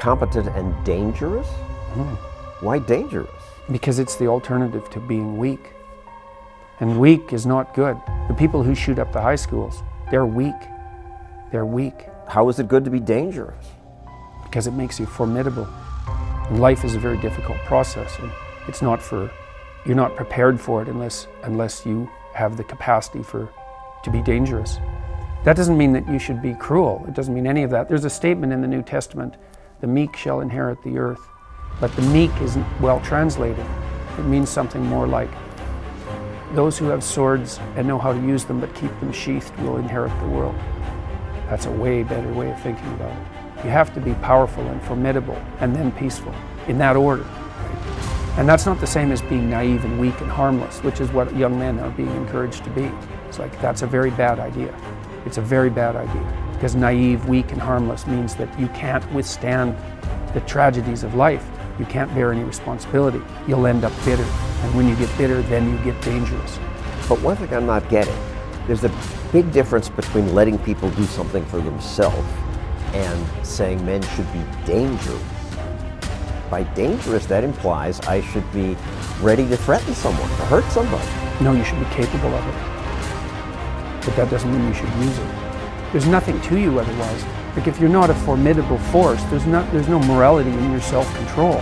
Incompetent and dangerous? Why dangerous? Because it's the alternative to being weak. And weak is not good. The people who shoot up the high schools, they're weak. They're weak. How is it good to be dangerous? Because it makes you formidable. And life is a very difficult process, and it's not you're not prepared for it unless you have the capacity to be dangerous. That doesn't mean that you should be cruel. It doesn't mean any of that. There's a statement in the New Testament, the meek shall inherit the earth. But the meek isn't well translated. It means something more like, those who have swords and know how to use them but keep them sheathed will inherit the world. That's a way better way of thinking about it. You have to be powerful and formidable and then peaceful, in that order. And that's not the same as being naive and weak and harmless, which is what young men are being encouraged to be. It's like, that's a very bad idea. It's a very bad idea, because naive, weak, and harmless means that you can't withstand the tragedies of life. You can't bear any responsibility. You'll end up bitter. And when you get bitter, then you get dangerous. But one thing I'm not getting, there's a big difference between letting people do something for themselves and saying men should be dangerous. By dangerous, that implies I should be ready to threaten someone, to hurt somebody. No, you should be capable of it. But that doesn't mean you should use it. There's nothing to you otherwise. Like, if you're not a formidable force, there's no morality in your self-control.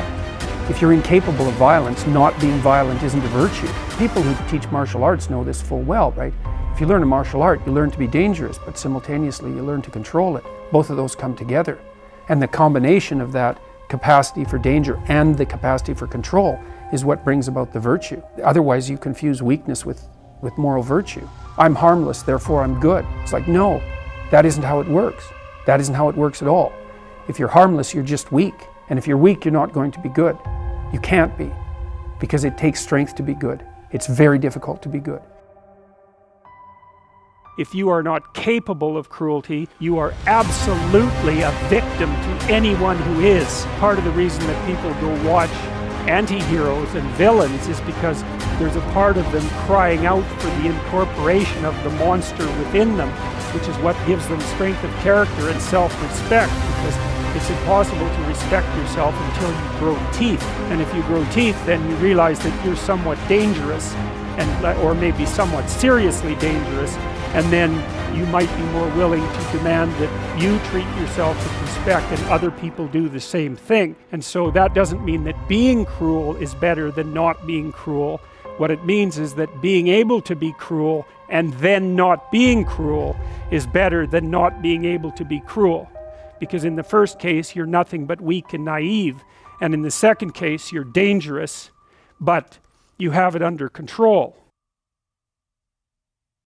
If you're incapable of violence, not being violent isn't a virtue. People who teach martial arts know this full well, right? If you learn a martial art, you learn to be dangerous, but simultaneously you learn to control it. Both of those come together. And the combination of that capacity for danger and the capacity for control is what brings about the virtue. Otherwise, you confuse weakness with moral virtue. I'm harmless, therefore I'm good. It's like, no, that isn't how it works. That isn't how it works at all. If you're harmless, you're just weak. And if you're weak, you're not going to be good. You can't be, because it takes strength to be good. It's very difficult to be good. If you are not capable of cruelty, you are absolutely a victim to anyone who is. Part of the reason that people go watch anti-heroes and villains is because there's a part of them crying out for the incorporation of the monster within them, which is what gives them strength of character and self-respect, because it's impossible to respect yourself until you grow teeth. And if you grow teeth, then you realize that you're somewhat dangerous, or maybe somewhat seriously dangerous, and then you might be more willing to demand that you treat yourself with respect and other people do the same thing. And so that doesn't mean that being cruel is better than not being cruel. What it means is that being able to be cruel and then not being cruel is better than not being able to be cruel. Because in the first case, you're nothing but weak and naive. And in the second case, you're dangerous, but you have it under control.